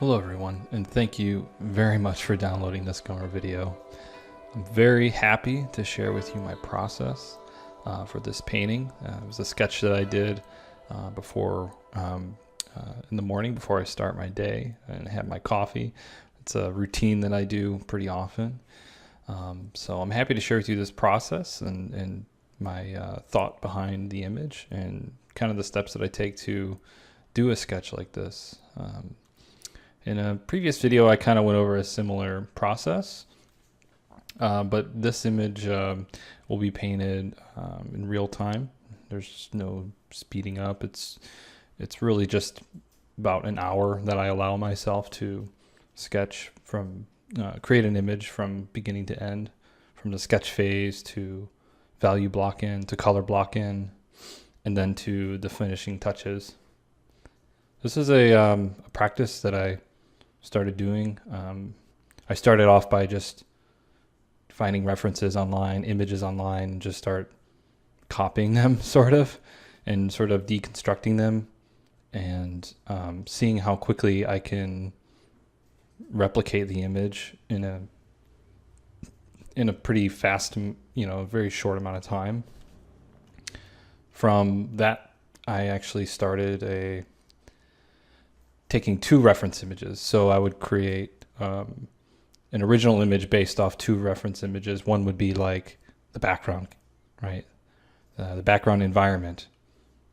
Hello everyone, and thank you very much for downloading this Gummer video. I'm very happy to share with you my process for this painting. It was a sketch that I did in the morning before I start my day and have my coffee. It's a routine that I do pretty often. So I'm happy to share with you this process and my thought behind the image and kind of the steps that I take to do a sketch like this. In a previous video, I kind of went over a similar process, but this image will be painted in real time. There's no speeding up. It's really just about an hour that I allow myself to sketch from, create an image from beginning to end, from the sketch phase to value block in, to color block in, and then to the finishing touches. This is a practice that I started doing. I started off by just finding references online, images online, and just start copying them and sort of deconstructing them and seeing how quickly I can replicate the image in a pretty fast, very short amount of time. From that, I actually started taking two reference images. So I would create an original image based off two reference images. One would be like the background, right? The background environment,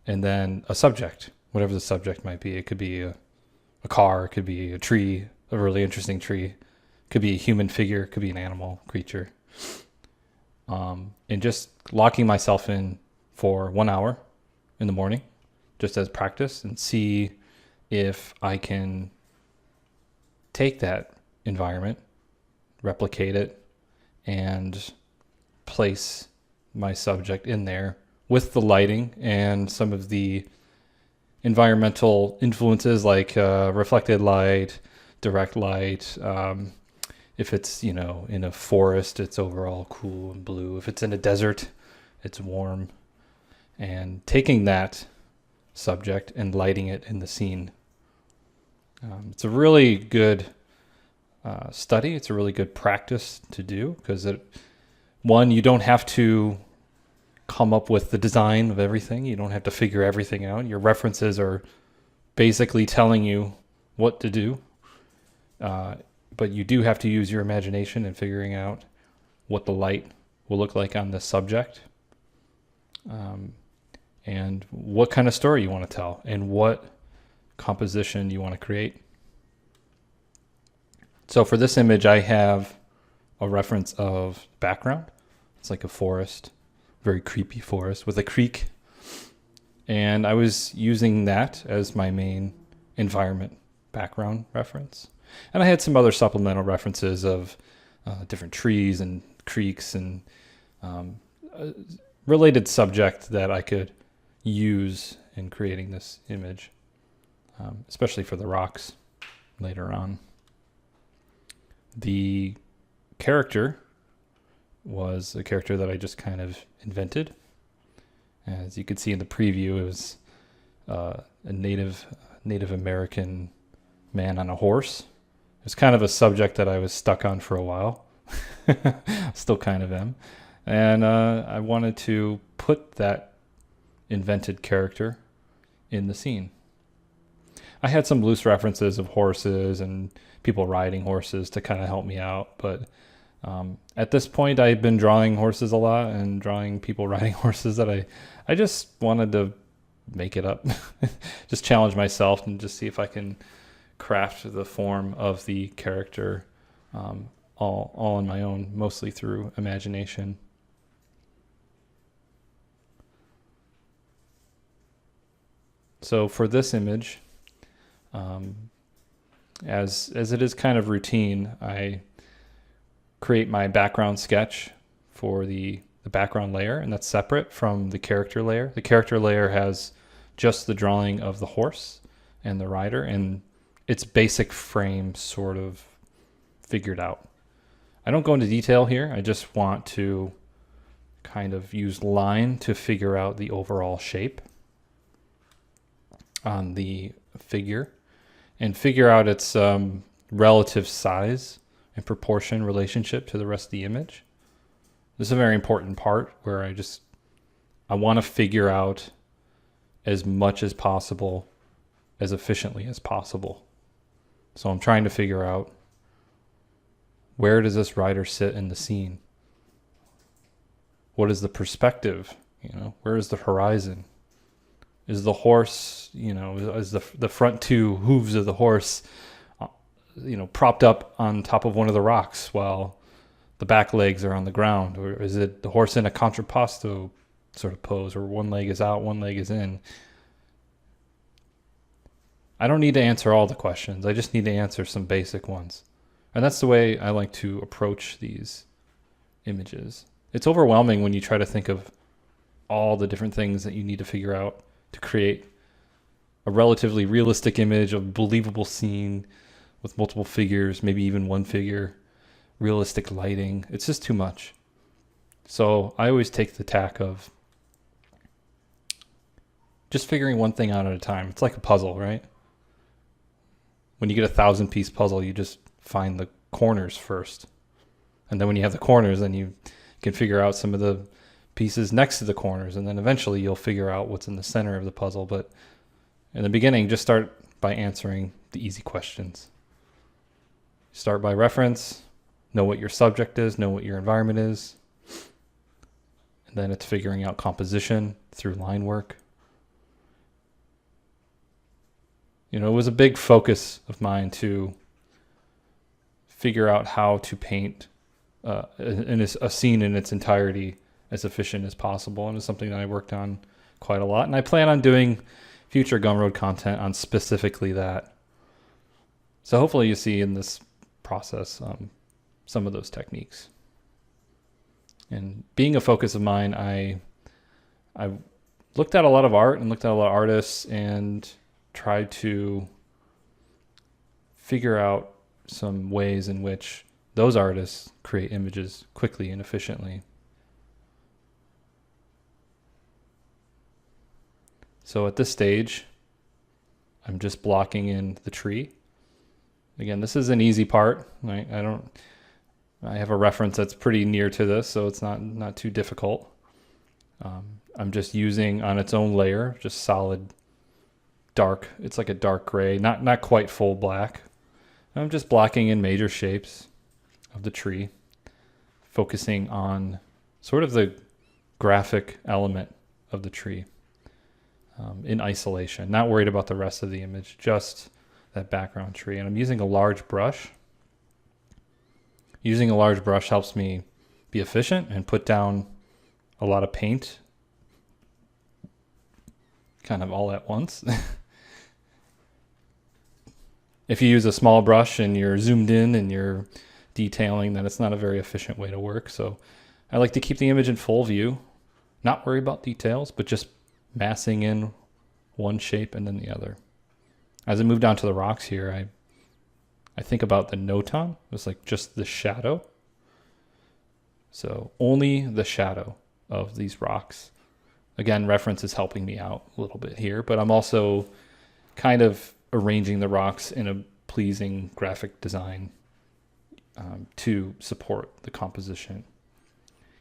and then a subject, whatever the subject might be. It could be a car, it could be a tree, a really interesting tree. It could be a human figure, it could be an animal, creature. And just locking myself in for 1 hour in the morning, just as practice, and see if I can take that environment, replicate it, and place my subject in there with the lighting and some of the environmental influences like reflected light, direct light. If it's, in a forest, it's overall cool and blue. If it's in a desert, it's warm. And taking that subject and lighting it in the scene. It's a really good study. It's a really good practice to do because you don't have to come up with the design of everything. You don't have to figure everything out. Your references are basically telling you what to do. But you do have to use your imagination in figuring out what the light will look like on the subject. And what kind of story you want to tell and what composition you want to create. So for this image, I have a reference of background. It's like a forest, very creepy forest with a creek. And I was using that as my main environment background reference. And I had some other supplemental references of different trees and creeks and a related subject that I could use in creating this image. Especially for the rocks later on. The character was a character that I just kind of invented. As you can see in the preview, it was a Native American man on a horse. It was kind of a subject that I was stuck on for a while. Still kind of am. And I wanted to put that invented character in the scene. I had some loose references of horses and people riding horses to kind of help me out. But at this point, I've been drawing horses a lot and drawing people riding horses that I just wanted to make it up. Just challenge myself and just see if I can craft the form of the character all on my own, mostly through imagination. So for this image, as it is kind of routine, I create my background sketch for the background layer, and that's separate from the character layer. The character layer has just the drawing of the horse and the rider and its basic frame sort of figured out. I don't go into detail here. I just want to kind of use line to figure out the overall shape on the figure. and figure out its relative size and proportion relationship to the rest of the image. This is a very important part where I want to figure out as much as possible, as efficiently as possible. So I'm trying to figure out, where does this rider sit in the scene? What is the perspective? Where is the horizon? Is the horse, is the front two hooves of the horse, propped up on top of one of the rocks while the back legs are on the ground? Or is it the horse in a contrapposto sort of pose, or one leg is out, one leg is in? I don't need to answer all the questions. I just need to answer some basic ones. And that's the way I like to approach these images. It's overwhelming when you try to think of all the different things that you need to figure out to create a relatively realistic image, a believable scene with multiple figures, maybe even one figure, realistic lighting. It's just too much. So I always take the tack of just figuring one thing out at a time. It's like a puzzle, right? When you get a 1,000-piece puzzle, you just find the corners first. And then when you have the corners, then you can figure out some of the pieces next to the corners. And then eventually you'll figure out what's in the center of the puzzle. But in the beginning, just start by answering the easy questions. Start by reference, know what your subject is, know what your environment is. And then it's figuring out composition through line work. It was a big focus of mine to figure out how to paint a scene in its entirety as efficient as possible. And it's something that I worked on quite a lot. And I plan on doing future Gumroad content on specifically that. So hopefully you see in this process some of those techniques. And being a focus of mine, I looked at a lot of art and looked at a lot of artists and tried to figure out some ways in which those artists create images quickly and efficiently. So at this stage, I'm just blocking in the tree. Again, this is an easy part, right? I have a reference that's pretty near to this, so it's not too difficult. I'm just using on its own layer, just solid dark. It's like a dark gray, not quite full black. I'm just blocking in major shapes of the tree, focusing on sort of the graphic element of the tree in isolation, not worried about the rest of the image, just that background tree. And I'm using a large brush. Using a large brush helps me be efficient and put down a lot of paint kind of all at once. If you use a small brush and you're zoomed in and you're detailing, then it's not a very efficient way to work. So I like to keep the image in full view, not worry about details, but just massing in one shape and then the other. As I move down to the rocks here, I think about the notan. It's like just the shadow. So only the shadow of these rocks. Again, reference is helping me out a little bit here, but I'm also kind of arranging the rocks in a pleasing graphic design to support the composition.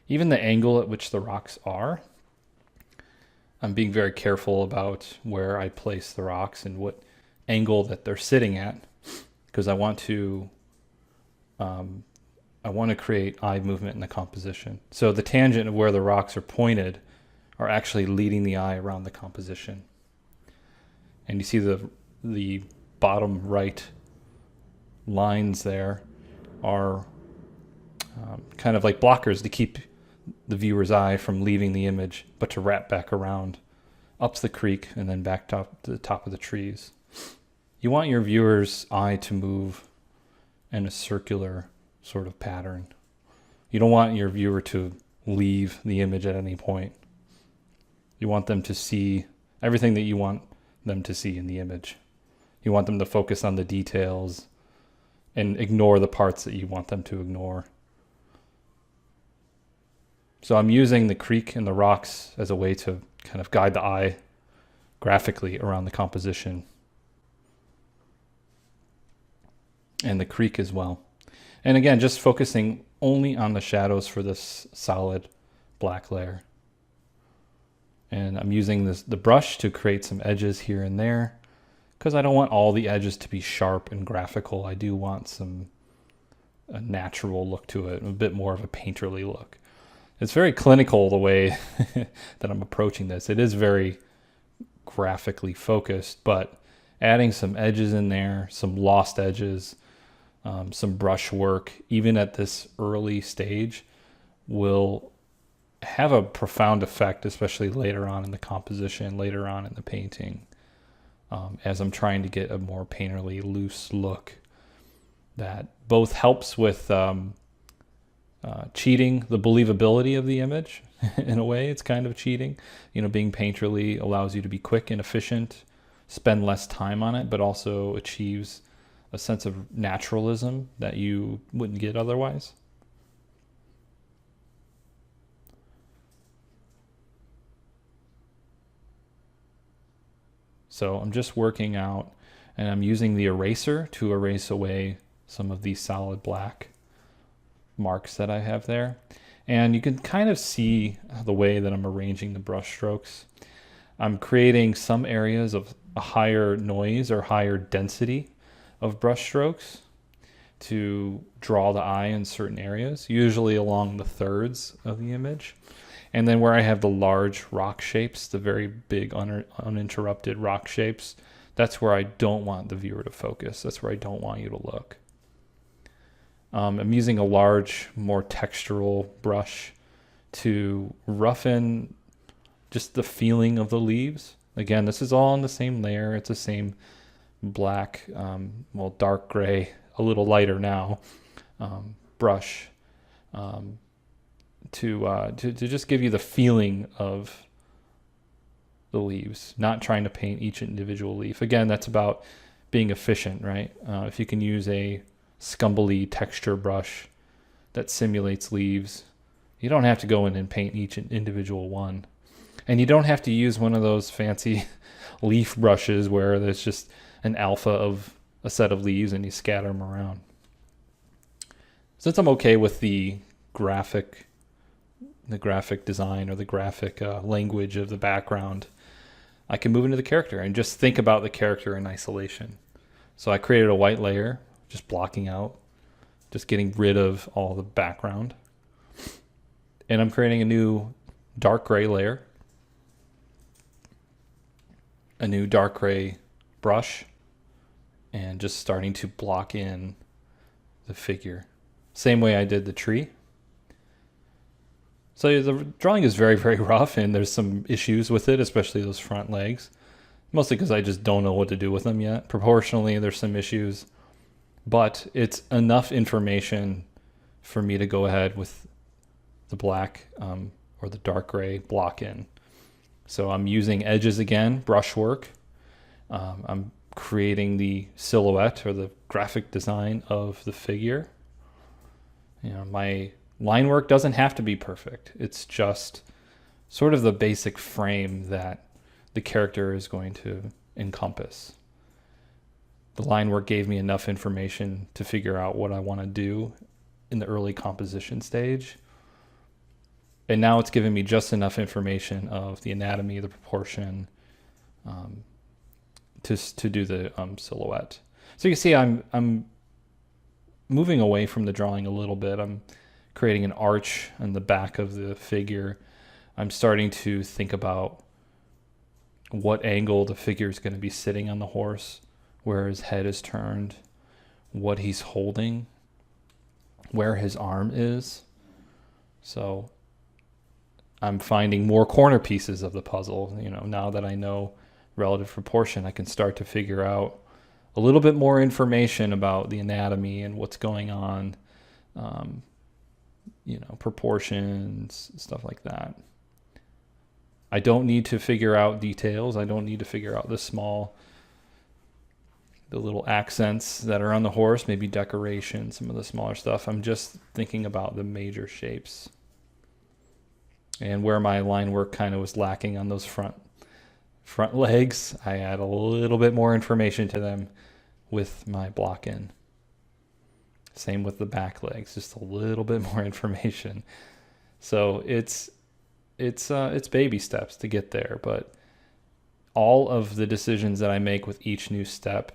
Even the angle at which the rocks are, I'm being very careful about where I place the rocks and what angle that they're sitting at, because I want to create eye movement in the composition. So the tangent of where the rocks are pointed are actually leading the eye around the composition. And you see the bottom right lines there are kind of like blockers to keep the viewer's eye from leaving the image, but to wrap back around up the creek and then back to the top of the trees. You want your viewer's eye to move in a circular sort of pattern. You don't want your viewer to leave the image at any point. You want them to see everything that you want them to see in the image. You want them to focus on the details and ignore the parts that you want them to ignore. So I'm using the creek and the rocks as a way to kind of guide the eye graphically around the composition. and the creek as well. And again, just focusing only on the shadows for this solid black layer. And I'm using the brush to create some edges here and there because I don't want all the edges to be sharp and graphical. I do want a natural look to it, a bit more of a painterly look. It's very clinical the way that I'm approaching this. It is very graphically focused, but adding some edges in there, some lost edges, some brush work, even at this early stage, will have a profound effect, especially later on in the composition, later on in the painting, as I'm trying to get a more painterly, loose look that both helps with cheating the believability of the image. In a way, it's kind of cheating. You know, being painterly allows you to be quick and efficient, spend less time on it, but also achieves a sense of naturalism that you wouldn't get otherwise. So I'm just working out, and I'm using the eraser to erase away some of these solid black marks that I have there. And you can kind of see the way that I'm arranging the brush strokes. I'm creating some areas of a higher noise or higher density of brush strokes to draw the eye in certain areas, usually along the thirds of the image. And then where I have the large rock shapes, the very big uninterrupted rock shapes, that's where I don't want the viewer to focus. That's where I don't want you to look. I'm using a large, more textural brush to roughen just the feeling of the leaves. Again, this is all on the same layer. It's the same black, well, dark gray, a little lighter now, brush to just give you the feeling of the leaves, not trying to paint each individual leaf. Again, that's about being efficient, right? If you can use a scumbly texture brush that simulates leaves, you don't have to go in and paint each individual one. And you don't have to use one of those fancy leaf brushes where there's just an alpha of a set of leaves and you scatter them around. Since I'm okay with the graphic design or the graphic language of the background, I can move into the character and just think about the character in isolation. So I created a white layer, just blocking out, just getting rid of all the background. And I'm creating a new dark gray layer, a new dark gray brush, and just starting to block in the figure. Same way I did the tree. So the drawing is very, very rough, and there's some issues with it, especially those front legs. Mostly because I just don't know what to do with them yet. Proportionally, there's some issues. But it's enough information for me to go ahead with the black or the dark gray block in. So I'm using edges again, brushwork. I'm creating the silhouette or the graphic design of the figure. You know, my line work doesn't have to be perfect. It's just sort of the basic frame that the character is going to encompass. The line work gave me enough information to figure out what I want to do in the early composition stage. And now it's giving me just enough information of the anatomy, the proportion, to do the silhouette. So you can see I'm moving away from the drawing a little bit. I'm creating an arch on the back of the figure. I'm starting to think about what angle the figure is going to be sitting on the horse, where his head is turned, what he's holding, where his arm is. So I'm finding more corner pieces of the puzzle. You know, now that I know relative proportion, I can start to figure out a little bit more information about the anatomy and what's going on, proportions, stuff like that. I don't need to figure out details. I don't need to figure out the little accents that are on the horse, maybe decoration, some of the smaller stuff. I'm just thinking about the major shapes. And where my line work kind of was lacking on those front legs, I add a little bit more information to them with my block in. Same with the back legs, just a little bit more information. So it's baby steps to get there, but all of the decisions that I make with each new step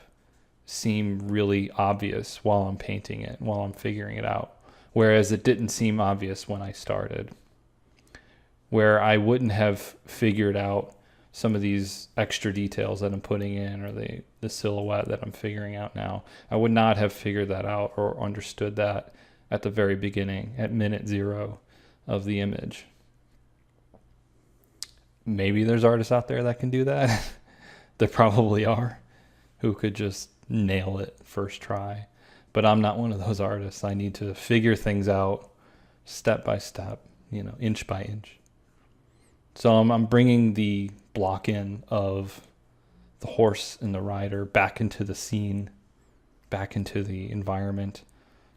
seem really obvious while I'm painting it, while I'm figuring it out. Whereas it didn't seem obvious when I started. Where I wouldn't have figured out some of these extra details that I'm putting in, or the silhouette that I'm figuring out now. I would not have figured that out or understood that at the very beginning, at minute 0 of the image. Maybe there's artists out there that can do that. There probably are, who could just nail it first try. But I'm not one of those artists. I need to figure things out step by step, inch by inch. So I'm bringing the block in of the horse and the rider back into the scene, back into the environment,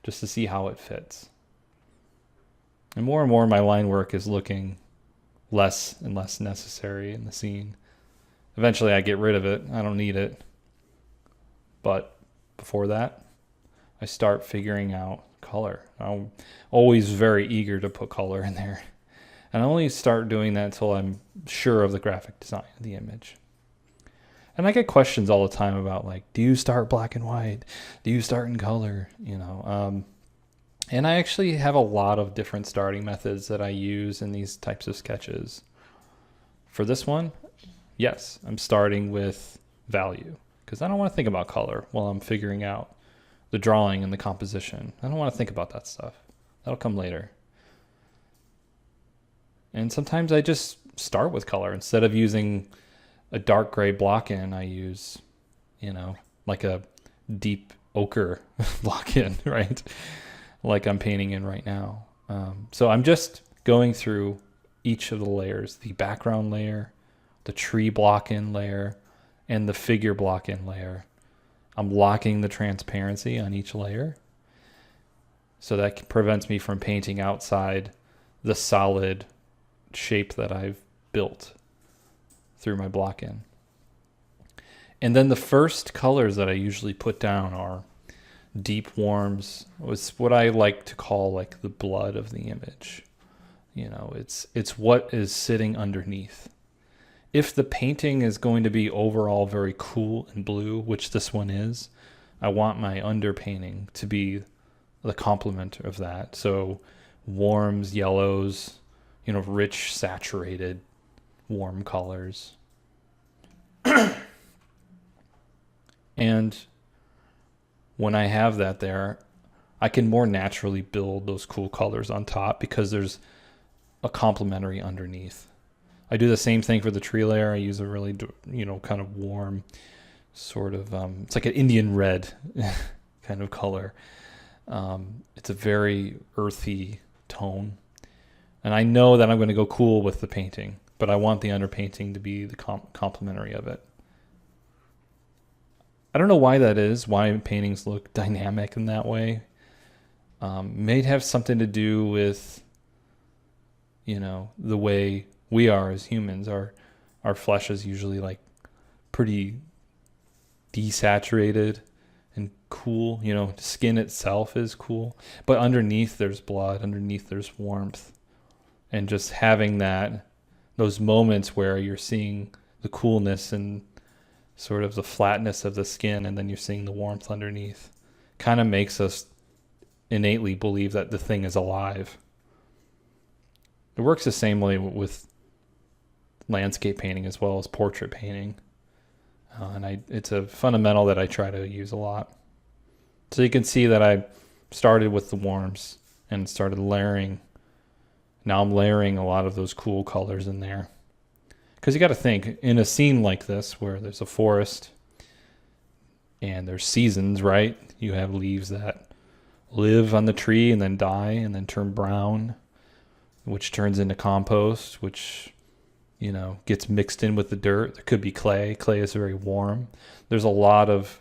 just to see how it fits. And more my line work is looking less and less necessary in the scene. Eventually I get rid of it. I don't need it. But before that, I start figuring out color. I'm always very eager to put color in there. And I only start doing that until I'm sure of the graphic design of the image. And I get questions all the time about, like, do you start black and white? Do you start in color? And I actually have a lot of different starting methods that I use in these types of sketches. For this one, yes, I'm starting with value, because I don't want to think about color while I'm figuring out the drawing and the composition. I don't want to think about that stuff. That'll come later. And sometimes I just start with color. Instead of using a dark gray block in, I use, like a deep ochre block in, right? Like I'm painting in right now. So I'm just going through each of the layers, the background layer, the tree block in layer, and the figure block in layer. I'm locking the transparency on each layer. So that prevents me from painting outside the solid shape that I've built through my block in. And then the first colors that I usually put down are deep warms. It's what I like to call like the blood of the image. It's what is sitting underneath. If the painting is going to be overall very cool and blue, which this one is, I want my underpainting to be the complement of that. So warms, yellows, rich, saturated, warm colors. And when I have that there, I can more naturally build those cool colors on top because there's a complementary underneath. I do the same thing for the tree layer. I use a really, kind of warm sort of, it's like an Indian red kind of color. It's a very earthy tone. And I know that I'm going to go cool with the painting, but I want the underpainting to be the complementary of it. I don't know why that is, why paintings look dynamic in that way. May have something to do with, the way we are as humans. Our flesh is usually like pretty desaturated and cool. The skin itself is cool, but underneath there's blood, underneath there's warmth. And just having those moments where you're seeing the coolness and sort of the flatness of the skin, and then you're seeing the warmth underneath, kind of makes us innately believe that the thing is alive. It works the same way with landscape painting as well as portrait painting. It's a fundamental that I try to use a lot. So you can see that I started with the warms and started layering. Now I'm layering a lot of those cool colors in there. Because you got to think, in a scene like this where there's a forest and there's seasons, right? You have leaves that live on the tree and then die and then turn brown, which turns into compost, which, gets mixed in with the dirt. There could be clay. Clay is very warm. There's a lot of,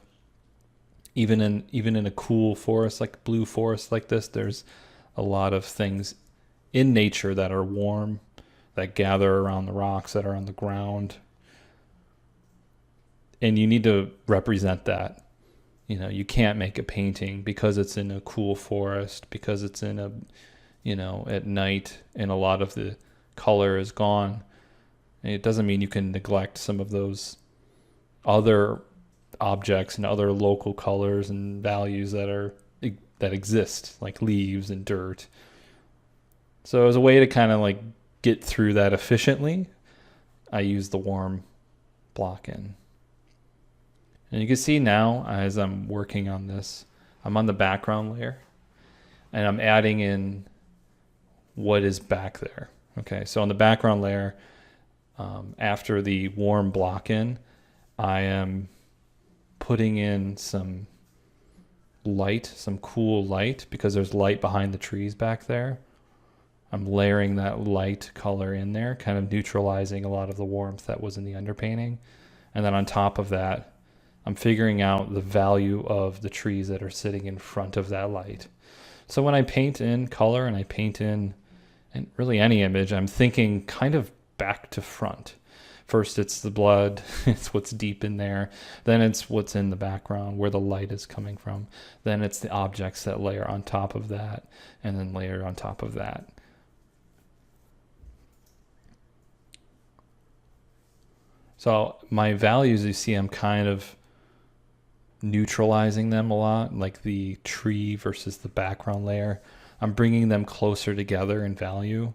even in a cool forest, like blue forest like this, there's a lot of things in nature that are warm, that gather around the rocks that are on the ground. And you need to represent that You can't make a painting because it's in a cool forest, because it's in a, at night and a lot of the color is gone. And it doesn't mean you can neglect some of those other objects and other local colors and values that exist, like leaves and dirt. So as a way to kind of like get through that efficiently, I use the warm block in. And you can see now as I'm working on this, I'm on the background layer and I'm adding in what is back there. Okay, so on the background layer, after the warm block in, I am putting in some light, some cool light, because there's light behind the trees back there. I'm layering that light color in there, kind of neutralizing a lot of the warmth that was in the underpainting. And then on top of that, I'm figuring out the value of the trees that are sitting in front of that light. So when I paint in color and I paint in really any image, I'm thinking kind of back to front. First, it's the blood, it's what's deep in there. Then it's what's in the background, where the light is coming from. Then it's the objects that layer on top of that, and then layer on top of that. So my values, you see, I'm kind of neutralizing them a lot, like the tree versus the background layer. I'm bringing them closer together in value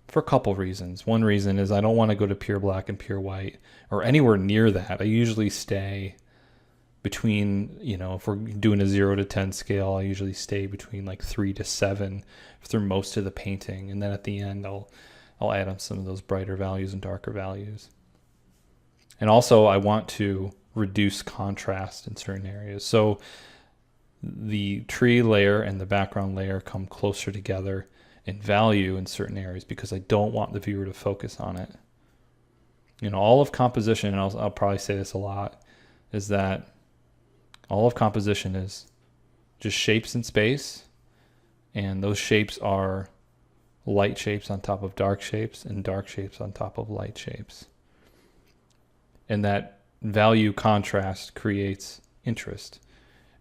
for a couple reasons. One reason is I don't want to go to pure black and pure white or anywhere near that. I usually stay between, if we're doing a 0 to 10 scale, I usually stay between like 3 to 7 through most of the painting. And then at the end, I'll add on some of those brighter values and darker values. And also I want to reduce contrast in certain areas. So the tree layer and the background layer come closer together in value in certain areas because I don't want the viewer to focus on it. All of composition, and I'll probably say this a lot, is that all of composition is just shapes in space, and those shapes are light shapes on top of dark shapes and dark shapes on top of light shapes. And that value contrast creates interest.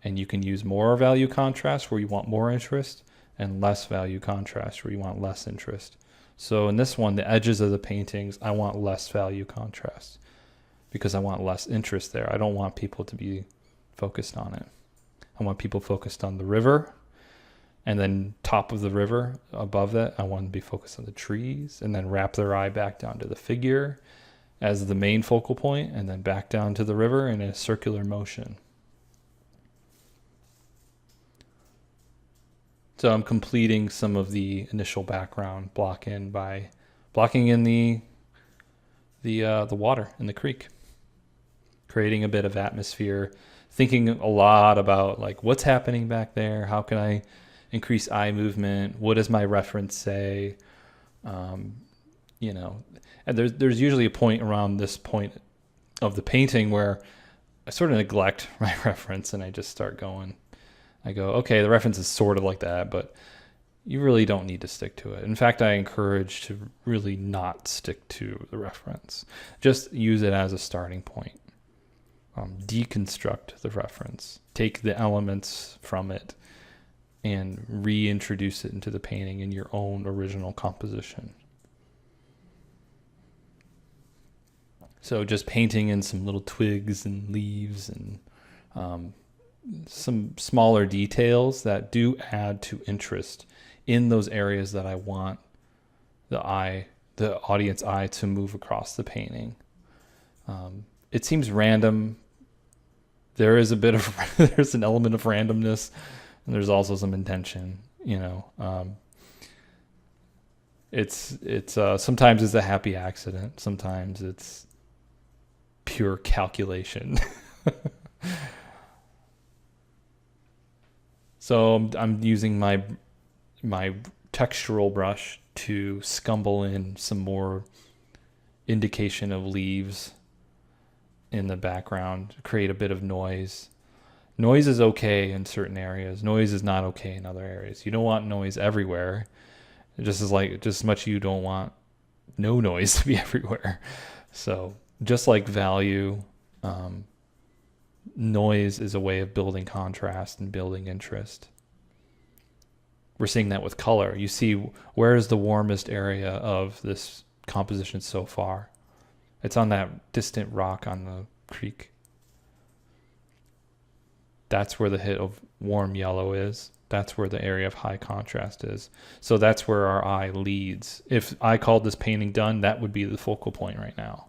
And you can use more value contrast where you want more interest and less value contrast where you want less interest. So in this one, the edges of the paintings, I want less value contrast because I want less interest there. I don't want people to be focused on it. I want people focused on the river, and then top of the river above that, I want to be focused on the trees, and then wrap their eye back down to the figure as the main focal point, and then back down to the river in a circular motion. So I'm completing some of the initial background block in by blocking in the water in the creek, creating a bit of atmosphere, thinking a lot about like what's happening back there, how can I increase eye movement, what does my reference say, and there's usually a point around this point of the painting where I sort of neglect my reference and I just start going. I go, okay, the reference is sort of like that, but you really don't need to stick to it. In fact, I encourage to really not stick to the reference. Just use it as a starting point. Deconstruct the reference. Take the elements from it and reintroduce it into the painting in your own original composition. So just painting in some little twigs and leaves and some smaller details that do add to interest in those areas that I want the audience eye to move across the painting. It seems random. There is a bit of, there's an element of randomness, and there's also some intention, it's sometimes it's a happy accident. Sometimes it's pure calculation. So I'm using my textural brush to scumble in some more indication of leaves in the background, create a bit of noise. Noise is okay in certain areas. Noise is not okay in other areas. You don't want noise everywhere. Just as much you don't want no noise to be everywhere. So just like value, noise is a way of building contrast and building interest. We're seeing that with color. You see, where is the warmest area of this composition so far? It's on that distant rock on the creek. That's where the hit of warm yellow is. That's where the area of high contrast is. So that's where our eye leads. If I called this painting done, that would be the focal point right now.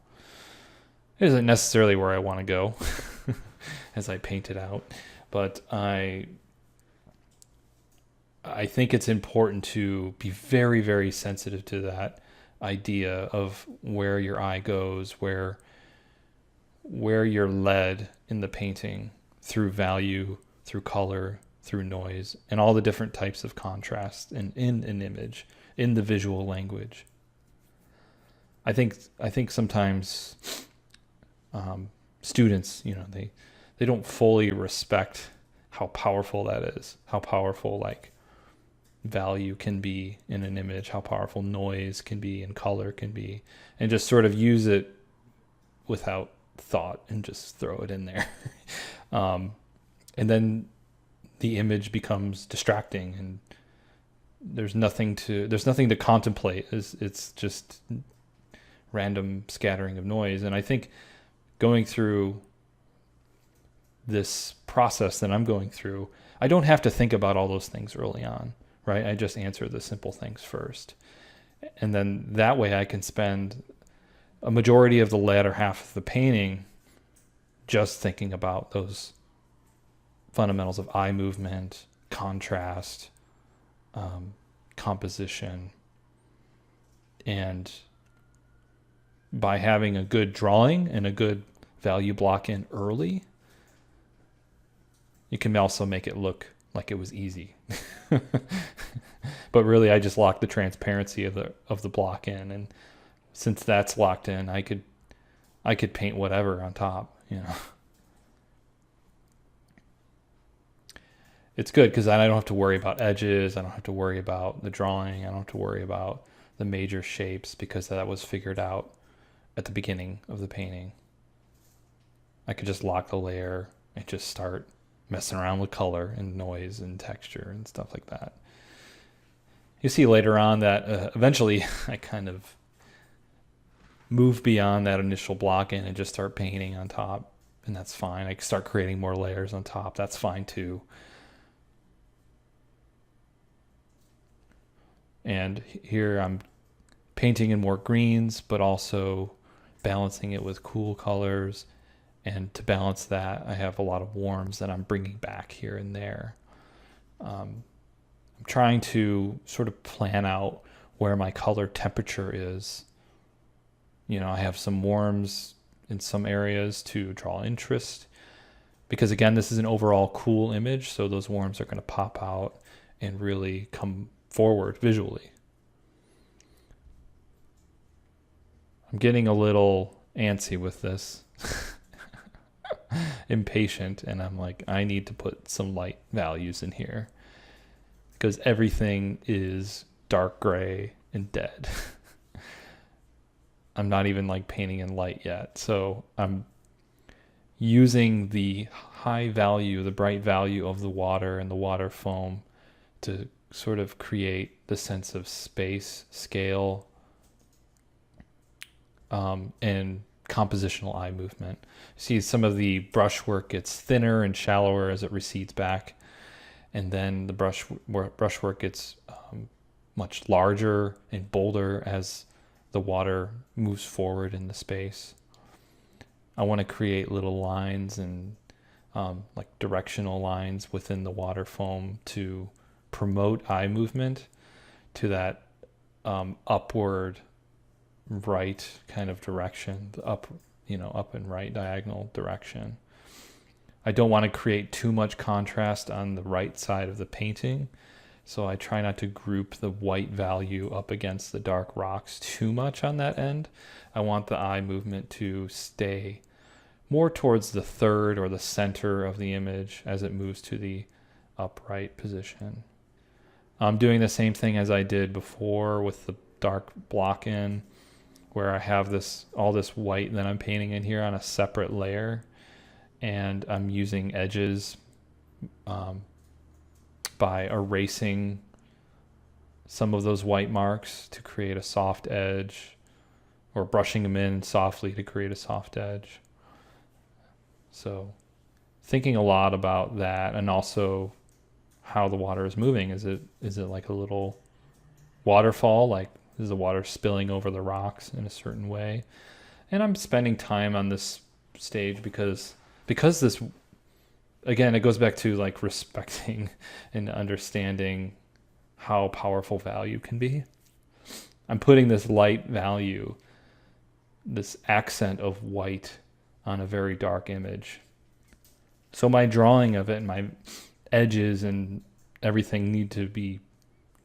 It isn't necessarily where I want to go as I paint it out, but I think it's important to be very, very sensitive to that idea of where your eye goes, where you're led in the painting through value, through color, through noise, and all the different types of contrast in an image, in the visual language. I think sometimes students, they don't fully respect how powerful that is, how powerful like value can be in an image, how powerful noise can be and color can be, and just sort of use it without thought and just throw it in there. And then the image becomes distracting and there's nothing to contemplate. It's just random scattering of noise. And I think going through this process that I'm going through, I don't have to think about all those things early on, right? I just answer the simple things first. And then that way I can spend a majority of the latter half of the painting just thinking about those fundamentals of eye movement, contrast, composition. And by having a good drawing and a good value block in early, you can also make it look like it was easy. But really I just locked the transparency of the block in, and since that's locked in, I could paint whatever on top, It's good because I don't have to worry about edges. I don't have to worry about the drawing. I don't have to worry about the major shapes because that was figured out at the beginning of the painting. I could just lock the layer and just start messing around with color and noise and texture and stuff like that. You see later on that eventually I kind of move beyond that initial block in and just start painting on top, and that's fine. I can start creating more layers on top. That's fine too. And here I'm painting in more greens, but also balancing it with cool colors. And to balance that, I have a lot of warms that I'm bringing back here and there. I'm trying to sort of plan out where my color temperature is. I have some warms in some areas to draw interest, because again, this is an overall cool image. So those warms are going to pop out and really come forward visually. I'm getting a little antsy with this, impatient, and I'm like, I need to put some light values in here because everything is dark gray and dead. I'm not even like painting in light yet. So I'm using the high value, the bright value of the water and the water foam to sort of create the sense of space, scale, and compositional eye movement. See, some of the brushwork gets thinner and shallower as it recedes back, and then the brushwork gets much larger and bolder as the water moves forward in the space. I want to create little lines and like directional lines within the water foam to promote eye movement to that upward right kind of direction, the up and right diagonal direction. I don't want to create too much contrast on the right side of the painting, so I try not to group the white value up against the dark rocks too much on that end. I want the eye movement to stay more towards the third or the center of the image as it moves to the upright position. I'm doing the same thing as I did before with the dark block in, where I have all this white that I'm painting in here on a separate layer, and I'm using edges by erasing some of those white marks to create a soft edge, or brushing them in softly to create a soft edge. So thinking a lot about that, and also how the water is moving. Is it like a little waterfall? Like, is the water spilling over the rocks in a certain way? And I'm spending time on this stage because this, again, it goes back to like respecting and understanding how powerful value can be. I'm putting this light value, this accent of white on a very dark image. So my drawing of it and my edges and everything need to be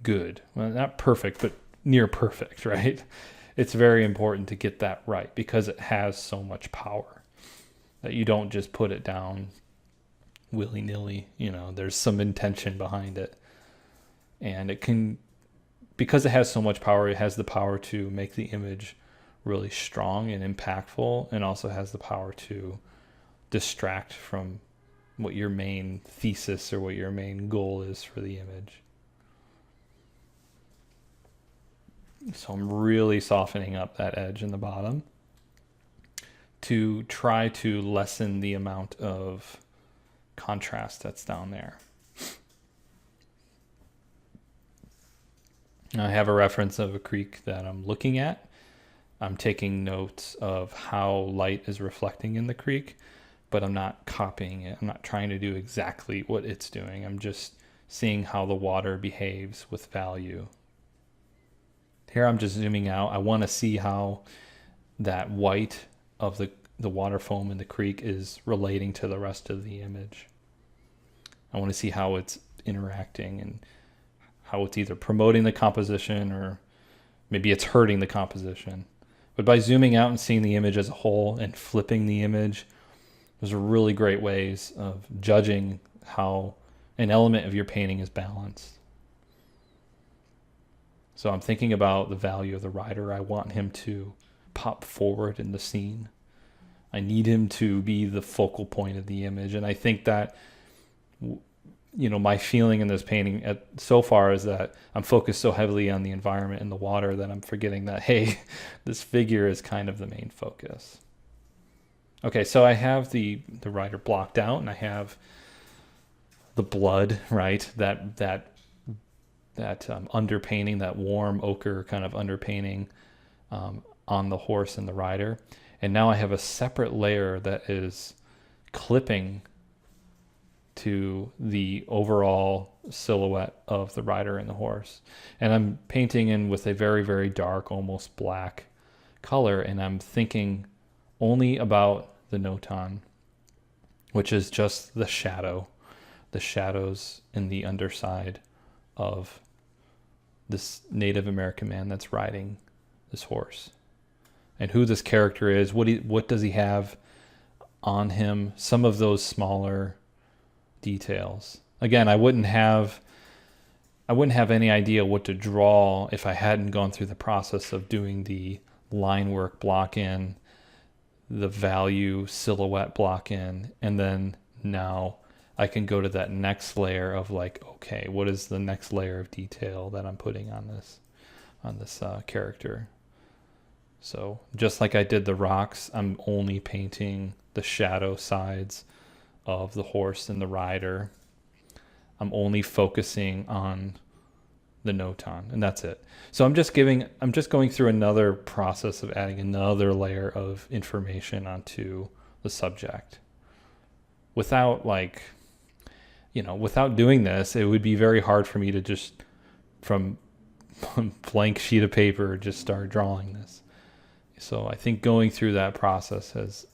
good. Well, not perfect, but near perfect, right? It's very important to get that right because it has so much power that you don't just put it down willy-nilly. You know, there's some intention behind it. And it can, because it has so much power, it has the power to make the image really strong and impactful, and also has the power to distract from what your main thesis or what your main goal is for the image. So I'm really softening up that edge in the bottom to try to lessen the amount of contrast that's down there. I have a reference of a creek that I'm looking at. I'm taking notes of how light is reflecting in the creek, but I'm not copying it. I'm not trying to do exactly what it's doing. I'm just seeing how the water behaves with value. Here I'm just zooming out. I want to see how that white of the water foam in the creek is relating to the rest of the image. I want to see how it's interacting and how it's either promoting the composition or maybe it's hurting the composition. But by zooming out and seeing the image as a whole and flipping the image, those are really great ways of judging how an element of your painting is balanced. So I'm thinking about the value of the rider. I want him to pop forward in the scene. I need him to be the focal point of the image. And I think that, you know, my feeling in this painting so far is that I'm focused so heavily on the environment and the water that I'm forgetting that, hey, this figure is kind of the main focus. Okay, so I have the rider blocked out, and I have the blood, right? That underpainting, that warm ochre kind of underpainting on the horse and the rider. And now I have a separate layer that is clipping to the overall silhouette of the rider and the horse. And I'm painting in with a very, very dark, almost black color. And I'm thinking only about the notan, which is just the shadows in the underside of this Native American man that's riding this horse, and who this character is. What does he have on him? Some of those smaller details. Again, I wouldn't have any idea what to draw if I hadn't gone through the process of doing the line work block in, the value silhouette block in, and then now I can go to that next layer of like, okay, what is the next layer of detail that I'm putting on this character? So just like I did the rocks, I'm only painting the shadow sides of the horse and the rider. I'm only focusing on the notan, and that's it. So I'm just going through another process of adding another layer of information onto the subject. Without without doing this, it would be very hard for me to just from a blank sheet of paper just start drawing this. So I think going through that process has,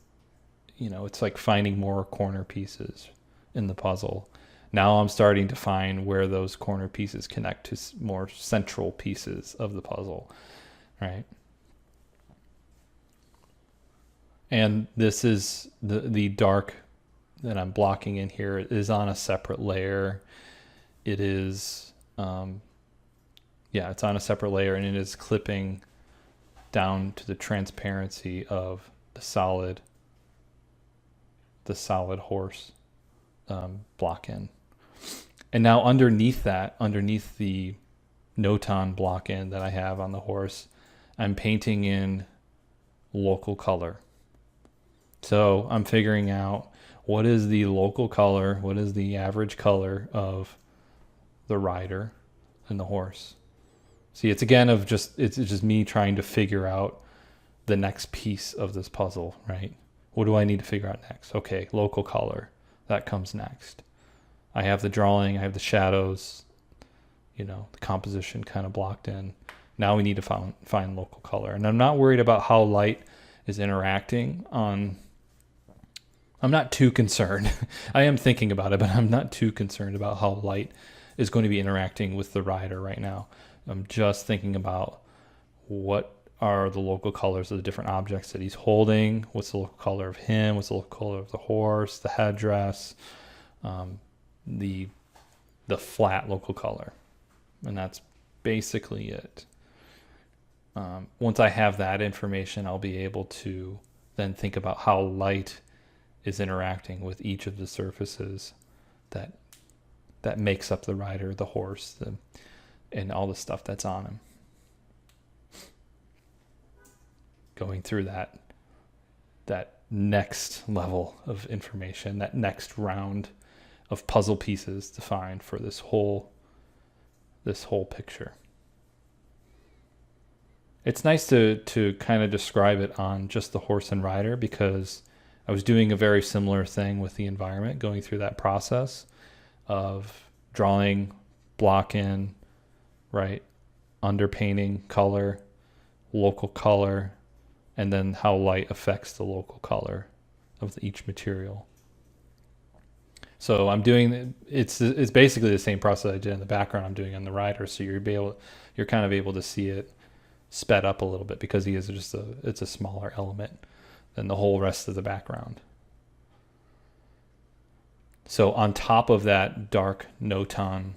it's like finding more corner pieces in the puzzle. Now I'm starting to find where those corner pieces connect to more central pieces of the puzzle, right? And this is the dark that I'm blocking in here is on a separate layer. It is, it's on a separate layer, and it is clipping down to the transparency of the solid the solid horse block in. And now underneath that, underneath the Notan block in that I have on the horse, I'm painting in local color. So I'm figuring out what is the local color, what is the average color of the rider and the horse. See, it's just me trying to figure out the next piece of this puzzle, right? What do I need to figure out next? Okay, local color. That comes next. I have the drawing, I have the shadows, the composition kind of blocked in. Now we need to find local color. And I'm not worried about how light is interacting on. I'm not too concerned. I am thinking about it, but I'm not too concerned about how light is going to be interacting with the rider right now. I'm just thinking about what are the local colors of the different objects that he's holding, what's the local color of him, what's the local color of the horse, the headdress, the flat local color. And that's basically it. Once I have that information, I'll be able to then think about how light is interacting with each of the surfaces that makes up the rider, the horse, and all the stuff that's on him. Going through that next level of information, that next round of puzzle pieces to find for this whole picture. It's nice to kind of describe it on just the horse and rider, because I was doing a very similar thing with the environment, going through that process of drawing, block in, right, underpainting, color, local color, and then how light affects the local color of each material. So I'm doing it's basically the same process I did in the background I'm doing on the rider. So you're kind of able to see it sped up a little bit, because he is it's a smaller element than the whole rest of the background. So on top of that dark Notan,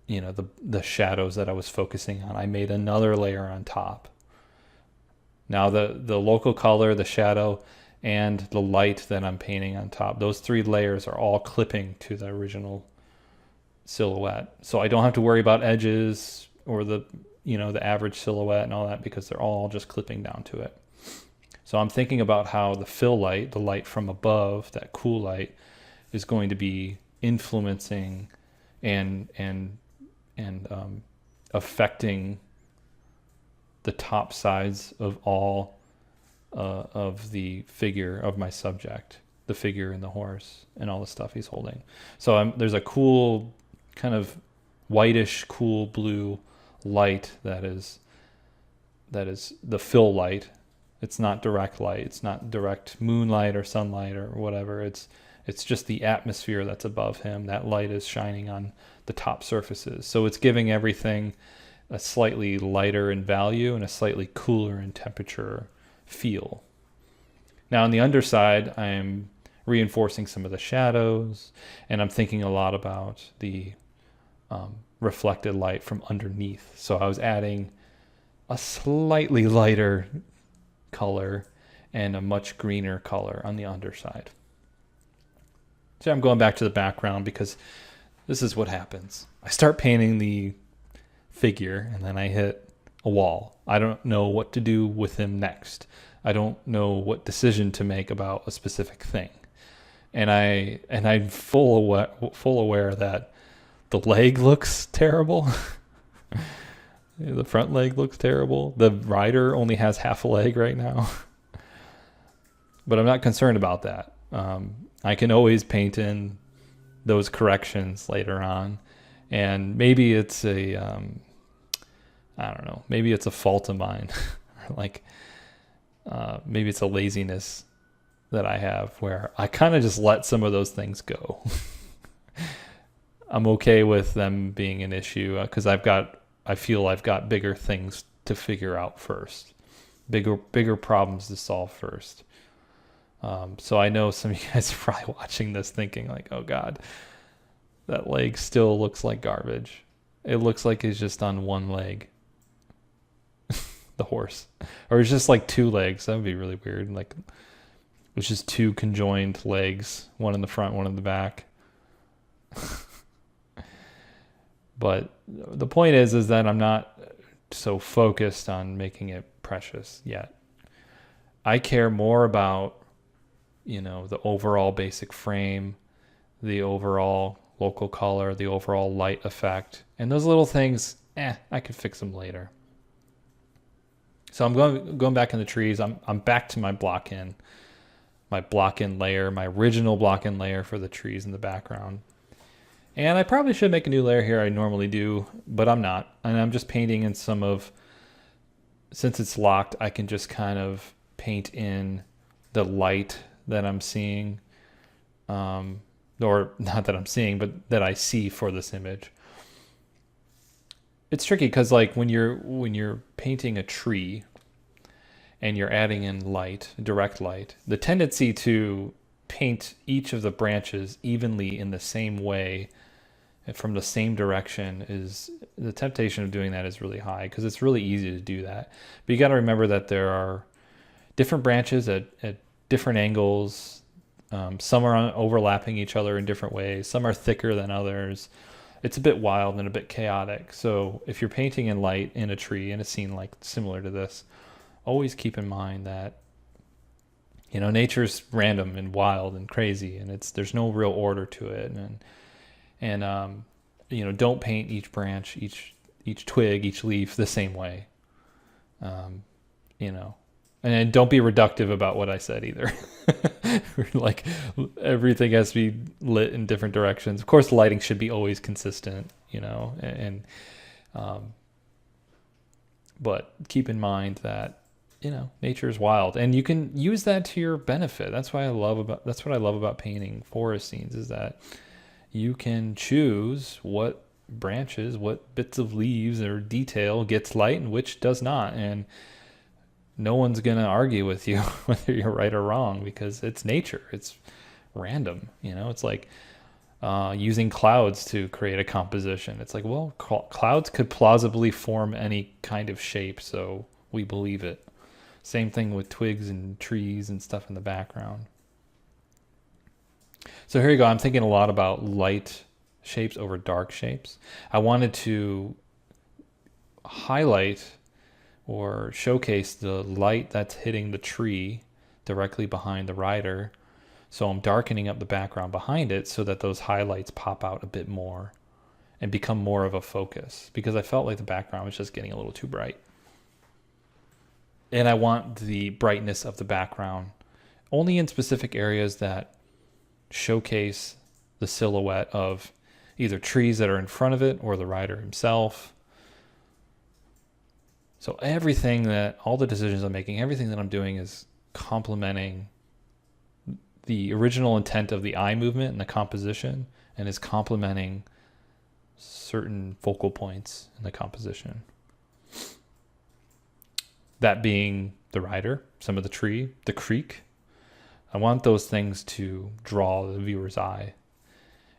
the shadows that I was focusing on, I made another layer on top. Now the local color, the shadow, and the light that I'm painting on top, those three layers are all clipping to the original silhouette. So I don't have to worry about edges or the average silhouette and all that, because they're all just clipping down to it. So I'm thinking about how the fill light, the light from above, that cool light, is going to be influencing and affecting the top sides of all of the figure of my subject, the figure and the horse and all the stuff he's holding. So there's a cool kind of whitish, cool blue light that is the fill light. It's not direct light. It's not direct moonlight or sunlight or whatever. It's just the atmosphere that's above him. That light is shining on the top surfaces. So it's giving everything a slightly lighter in value and a slightly cooler in temperature feel. Now on the underside, I'm reinforcing some of the shadows, and I'm thinking a lot about the reflected light from underneath. So I was adding a slightly lighter color and a much greener color on the underside. So I'm going back to the background, because this is what happens. I start painting the figure, and then I hit a wall. I don't know what to do with him next. I don't know what decision to make about a specific thing. And I'm full aware that the leg looks terrible. The front leg looks terrible. The rider only has half a leg right now. But I'm not concerned about that. I can always paint in those corrections later on. And maybe it's I don't know, maybe it's a fault of mine. Like, maybe it's a laziness that I have, where I kind of just let some of those things go. I'm okay with them being an issue, because I feel I've got bigger things to figure out first, bigger problems to solve first. So I know some of you guys are probably watching this thinking like, oh God, that leg still looks like garbage. It looks like he's just on one leg, the horse, or it's just like two legs. That would be really weird. Like, which is two conjoined legs, one in the front, one in the back. But the point is that I'm not so focused on making it precious yet. I care more about, the overall basic frame, the overall local color, the overall light effect, and those little things, I could fix them later. So I'm going back in the trees. I'm back to my block-in layer, my original block-in layer for the trees in the background. And I probably should make a new layer here. I normally do, but I'm not. And I'm just painting in since it's locked, I can just kind of paint in the light that I'm seeing. Or not that I'm seeing, but that I see for this image. It's tricky because like when you're painting a tree and you're adding in light, direct light, the tendency to paint each of the branches evenly in the same way from the same direction is the temptation of doing that is really high because it's really easy to do that. But you got to remember that there are different branches at different angles. Some are overlapping each other in different ways. Some are thicker than others. It's a bit wild and a bit chaotic. So if you're painting in light in a tree in a scene like similar to this, always keep in mind that nature's random and wild and crazy, and there's no real order to it, and don't paint each branch, each twig, each leaf the same way. And don't be reductive about what I said either. Like everything has to be lit in different directions. Of course, lighting should be always consistent, but keep in mind that, nature is wild and you can use that to your benefit. That's what I love about painting forest scenes is that you can choose what branches, what bits of leaves or detail gets light and which does not. And no one's going to argue with you whether you're right or wrong because it's nature. It's random. It's like using clouds to create a composition. It's like, well, clouds could plausibly form any kind of shape, so we believe it. Same thing with twigs and trees and stuff in the background. So here you go. I'm thinking a lot about light shapes over dark shapes. I wanted to highlight or showcase the light that's hitting the tree directly behind the rider. So I'm darkening up the background behind it so that those highlights pop out a bit more and become more of a focus because I felt like the background was just getting a little too bright. And I want the brightness of the background only in specific areas that showcase the silhouette of either trees that are in front of it or the rider himself. So all the decisions I'm making, everything that I'm doing is complementing the original intent of the eye movement and the composition and is complementing certain focal points in the composition. That being the rider, some of the tree, the creek. I want those things to draw the viewer's eye.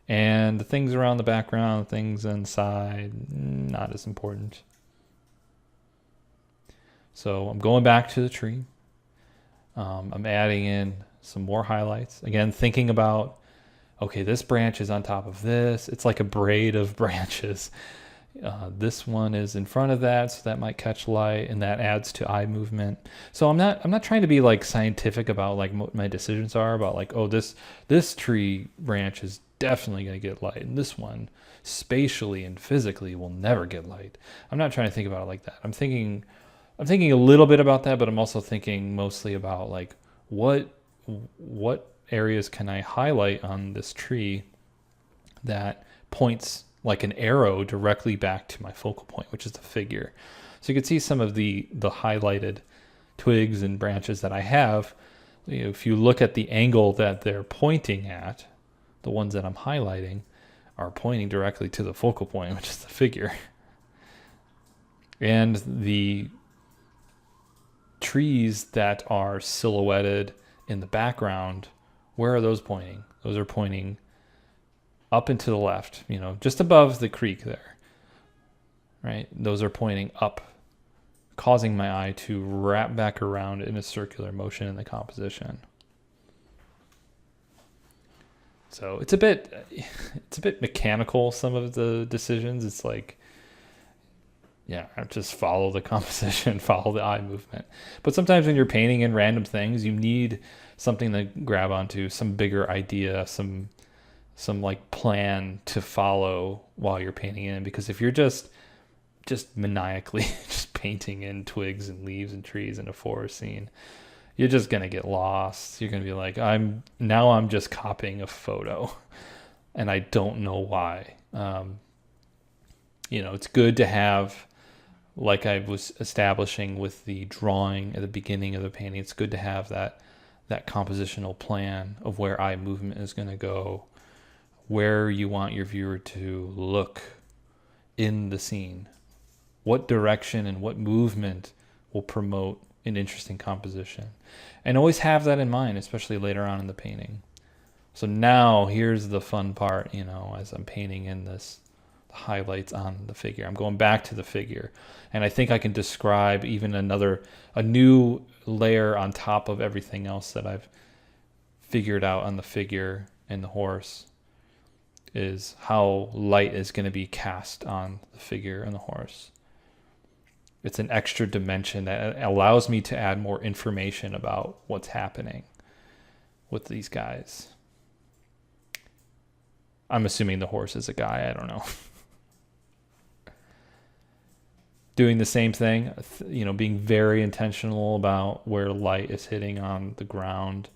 And the things around the background, things inside, not as important. So I'm going back to the tree. I'm adding in some more highlights. Again, thinking about, okay, this branch is on top of this. It's like a braid of branches. This one is in front of that, so that might catch light, and that adds to eye movement. So I'm not trying to be like scientific about like what my decisions are about like, oh, this tree branch is definitely going to get light, and this one spatially and physically will never get light. I'm not trying to think about it like that. I'm thinking a little bit about that, but I'm also thinking mostly about like what areas can I highlight on this tree that points like an arrow directly back to my focal point, which is the figure. So you can see some of the highlighted twigs and branches that I have. If you look at the angle that they're pointing at, the ones that I'm highlighting are pointing directly to the focal point, which is the figure. And the trees that are silhouetted in the background, where are those pointing? Those are pointing up and to the left, just above the creek there, right? Those are pointing up, causing my eye to wrap back around in a circular motion in the composition. So it's a bit mechanical, some of the decisions. It's like, yeah, just follow the composition, follow the eye movement. But sometimes when you're painting in random things, you need something to grab onto, some bigger idea, some like plan to follow while you're painting in. Because if you're just maniacally just painting in twigs and leaves and trees in a forest scene, you're just gonna get lost. You're gonna be like, I'm just copying a photo, and I don't know why. It's good to have, like I was establishing with the drawing at the beginning of the painting, it's good to have that compositional plan of where eye movement is going to go, where you want your viewer to look in the scene, what direction and what movement will promote an interesting composition. And always have that in mind, especially later on in the painting. So now here's the fun part, as I'm painting in this highlights on the figure. I'm going back to the figure, and I think I can describe even a new layer on top of everything else that I've figured out on the figure and the horse, is how light is going to be cast on the figure and the horse. It's an extra dimension that allows me to add more information about what's happening with these guys. I'm assuming the horse is a guy. I don't know. Doing the same thing, being very intentional about where light is hitting on the ground,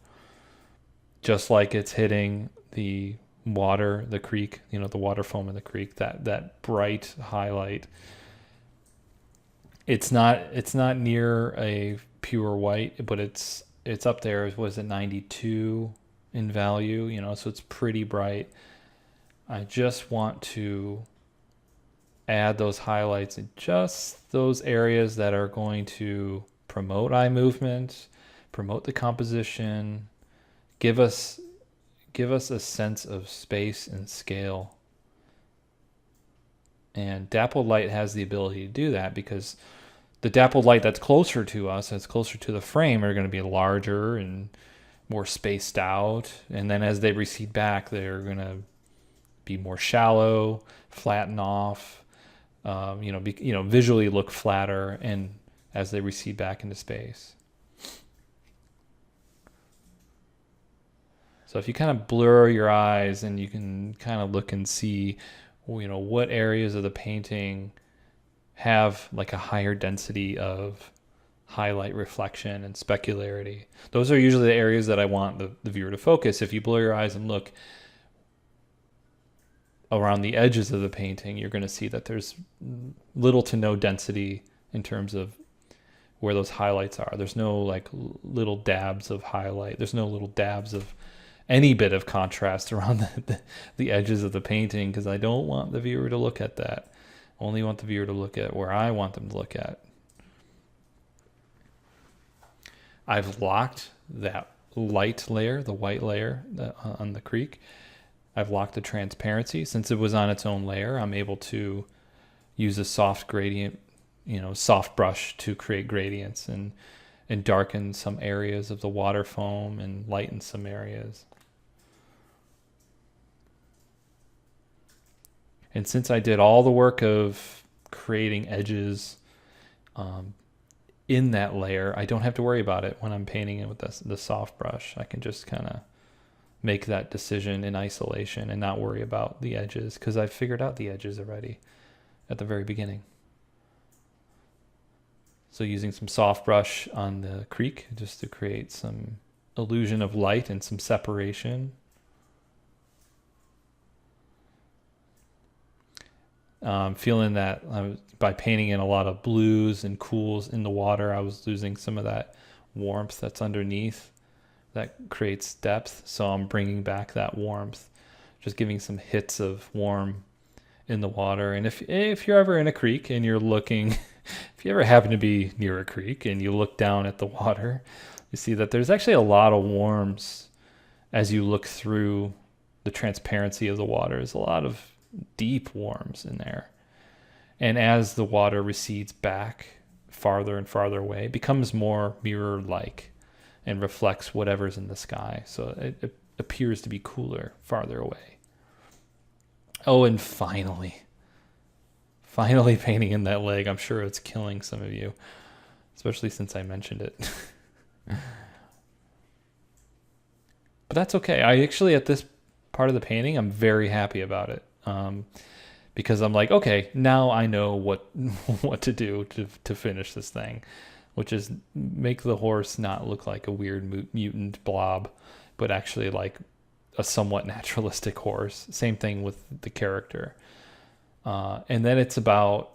just like it's hitting the water, the creek, the water foam in the creek, that bright highlight. It's not near a pure white, but it's up there. Was it 92 in value? So it's pretty bright. I just want to add those highlights in just those areas that are going to promote eye movement, promote the composition, give us a sense of space and scale. And dappled light has the ability to do that, because the dappled light that's closer to us, that's closer to the frame, are going to be larger and more spaced out. And then as they recede back, they're going to be more shallow, flatten off, visually look flatter, and as they recede back into space. So if you kind of blur your eyes and you can kind of look and see, what areas of the painting have like a higher density of highlight reflection and specularity. Those are usually the areas that I want the viewer to focus. If you blur your eyes and look around the edges of the painting, you're going to see that there's little to no density in terms of where those highlights are. There's no like little dabs of highlight. There's no little dabs of any bit of contrast around the edges of the painting, because I don't want the viewer to look at that. I only want the viewer to look at where I want them to look at. I've locked that light layer, the white layer on the creek. I've locked the transparency. Since it was on its own layer, I'm able to use a soft gradient, soft brush to create gradients and darken some areas of the water foam and lighten some areas. And since I did all the work of creating edges in that layer, I don't have to worry about it when I'm painting it with the soft brush. I can just kind of make that decision in isolation and not worry about the edges, because I've figured out the edges already at the very beginning. So using some soft brush on the creek just to create some illusion of light and some separation. Feeling that by painting in a lot of blues and cools in the water, I was losing some of that warmth that's underneath that creates depth. So I'm bringing back that warmth, just giving some hits of warm in the water. And if you're ever in a creek and you're looking, if you ever happen to be near a creek and you look down at the water, you see that there's actually a lot of warms as you look through the transparency of the water. There's a lot of deep warms in there. And as the water recedes back farther and farther away, it becomes more mirror-like and reflects whatever's in the sky. So appears to be cooler farther away. Oh, and finally painting in that leg. I'm sure it's killing some of you, especially since I mentioned it. But that's okay. I actually, at this part of the painting, I'm very happy about it. Because I'm like, okay, now I know what what to do to finish this thing, which is make the horse not look like a weird mutant blob, but actually like a somewhat naturalistic horse. Same thing with the character. And then it's about,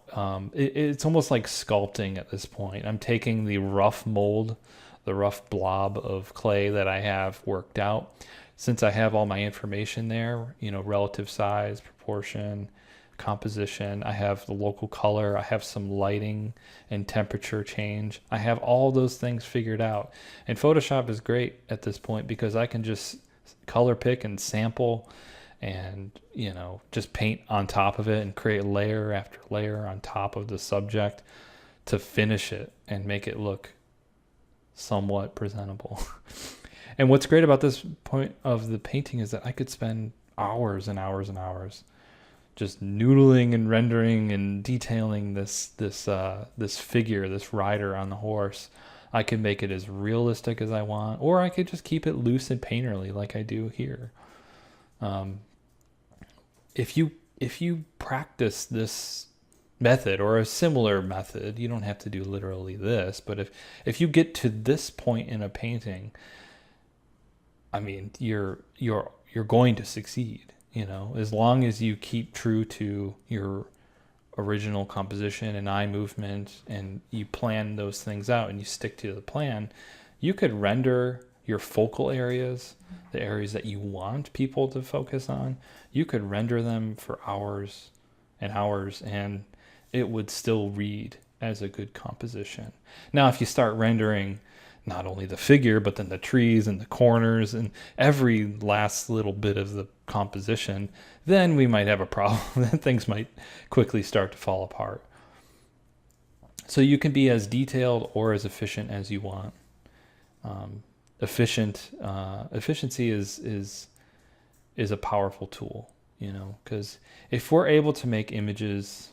it's almost like sculpting at this point. I'm taking the rough mold, the rough blob of clay that I have worked out. Since I have all my information there, relative size, proportion, composition, I have the local color, I have some lighting and temperature change. I have all those things figured out. And Photoshop is great at this point because I can just color pick and sample and just paint on top of it and create layer after layer on top of the subject to finish it and make it look somewhat presentable. And what's great about this point of the painting is that I could spend hours and hours and hours just noodling and rendering and detailing this figure, this rider on the horse. I could make it as realistic as I want, or I could just keep it loose and painterly like I do here. If you practice this method or a similar method, you don't have to do literally this, but if you get to this point in a painting, I mean, you're going to succeed, as long as you keep true to your original composition and eye movement and you plan those things out and you stick to the plan. You could render your focal areas, the areas that you want people to focus on. You could render them for hours and hours and it would still read as a good composition. Now, if you start rendering not only the figure, but then the trees and the corners and every last little bit of the composition, then we might have a problem. Then things might quickly start to fall apart. So you can be as detailed or as efficient as you want. Efficiency is a powerful tool, because if we're able to make images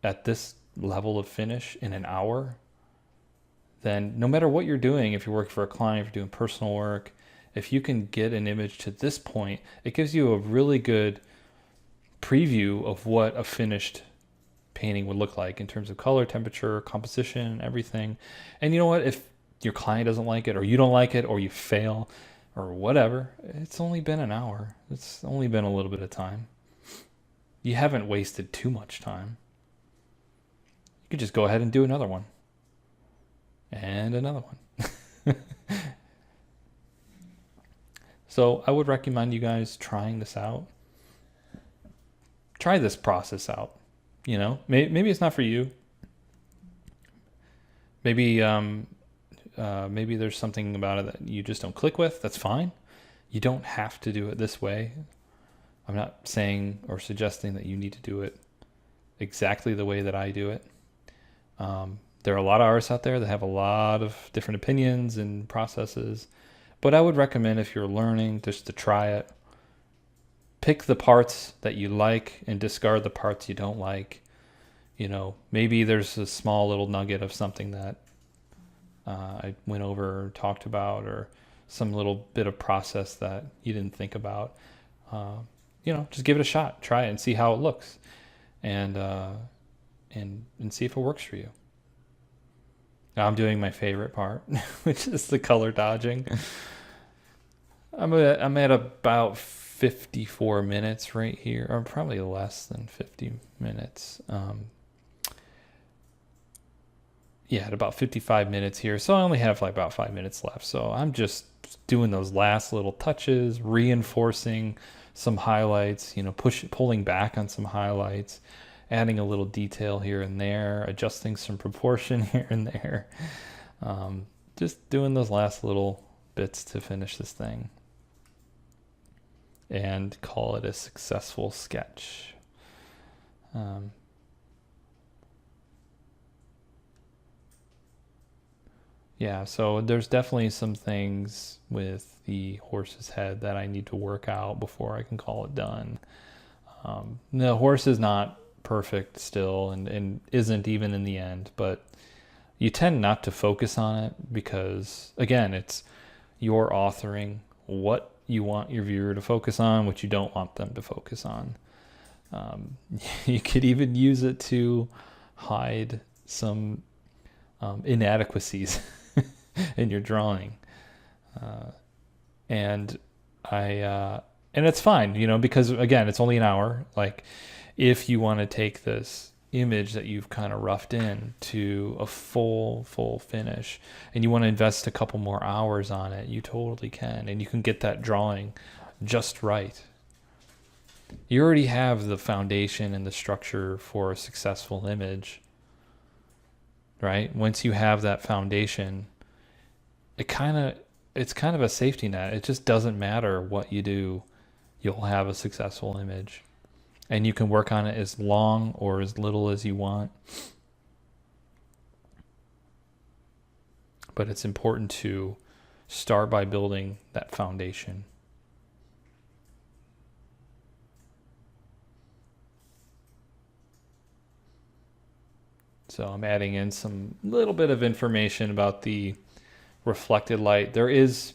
at this level of finish in an hour, then no matter what you're doing, if you're working for a client, if you're doing personal work, if you can get an image to this point, it gives you a really good preview of what a finished painting would look like in terms of color, temperature, composition, everything. And you know what? If your client doesn't like it, or you don't like it, or you fail, or whatever, it's only been an hour. It's only been a little bit of time. You haven't wasted too much time. You could just go ahead and do another one. And another one. So I would recommend you guys trying this out. Try this process out. Maybe it's not for you. Maybe there's something about it that you just don't click with. That's fine. You don't have to do it this way. I'm not saying or suggesting that you need to do it exactly the way that I do it. There are a lot of artists out there that have a lot of different opinions and processes, but I would recommend, if you're learning, just to try it. Pick the parts that you like and discard the parts you don't like. Maybe there's a small little nugget of something that I went over or talked about, or some little bit of process that you didn't think about. Just give it a shot. Try it and see how it looks, and see if it works for you. Now I'm doing my favorite part, which is the color dodging. I'm at about 54 minutes right here, or probably less than 50 minutes. At about 55 minutes here. So I only have like about 5 minutes left. So I'm just doing those last little touches, reinforcing some highlights, pulling back on some highlights, adding a little detail here and there, adjusting some proportion here and there. Just doing those last little bits to finish this thing and call it a successful sketch. Yeah, so there's definitely some things with the horse's head that I need to work out before I can call it done. The horse is not perfect still and isn't even in the end, but you tend not to focus on it because, again, it's your authoring what you want your viewer to focus on, what you don't want them to focus on. You could even use it to hide some inadequacies in your drawing. And and it's fine, because again, it's only an hour. Like, if you want to take this image that you've kind of roughed in to a full finish and you want to invest a couple more hours on it, you totally can, and you can get that drawing just right. You already have the foundation and the structure for a successful image, right? Once you have that foundation, it's kind of a safety net. It just doesn't matter what you do, you'll have a successful image. And you can work on it as long or as little as you want. But it's important to start by building that foundation. So I'm adding in some little bit of information about the reflected light. There is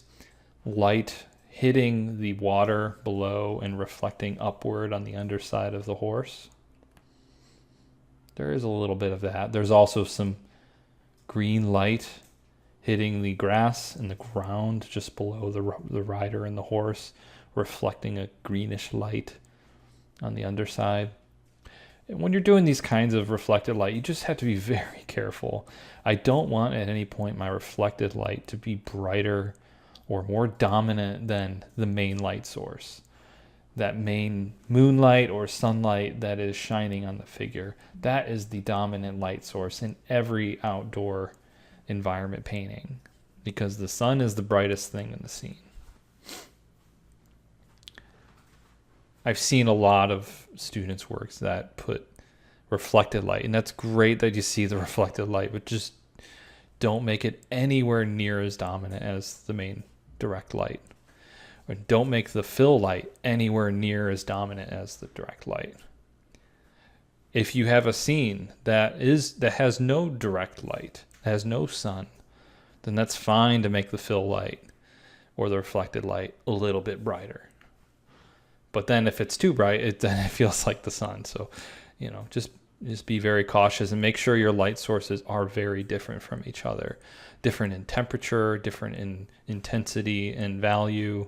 light hitting the water below and reflecting upward on the underside of the horse. There is a little bit of that. There's also some green light hitting the grass and the ground just below the rider and the horse, reflecting a greenish light on the underside. And when you're doing these kinds of reflected light, you just have to be very careful. I don't want at any point my reflected light to be brighter or more dominant than the main light source. That main moonlight or sunlight that is shining on the figure, that is the dominant light source in every outdoor environment painting, because the sun is the brightest thing in the scene. I've seen a lot of students' works that put reflected light, and that's great that you see the reflected light, but just don't make it anywhere near as dominant as the main direct light. Or don't make the fill light anywhere near as dominant as the direct light. If you have a scene that has no direct light, has no sun, then that's fine to make the fill light or the reflected light a little bit brighter. But then if it's too bright, then it feels like the sun. So, just be very cautious and make sure your light sources are very different from each other. Different in temperature, different in intensity and value,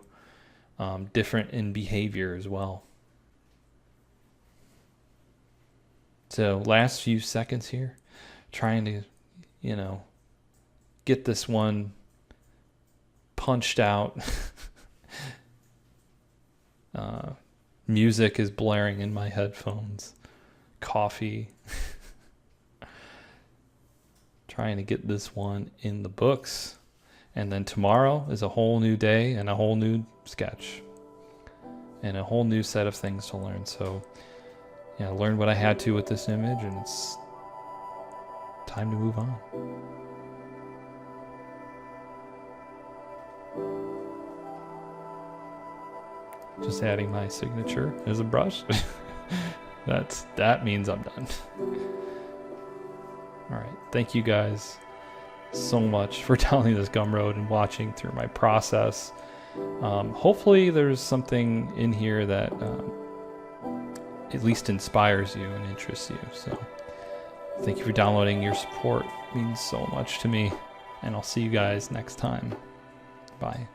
different in behavior as well. So last few seconds here, trying to, get this one punched out. Music is blaring in my headphones. Coffee. Trying to get this one in the books. And then tomorrow is a whole new day and a whole new sketch. And a whole new set of things to learn. So, I learned what I had to with this image, and it's time to move on. Just adding my signature as a brush. That means I'm done. All right. Thank you guys so much for downloading this Gumroad and watching through my process. Hopefully there's something in here that at least inspires you and interests you. So thank you for downloading. Your support means so much to me, and I'll see you guys next time. Bye.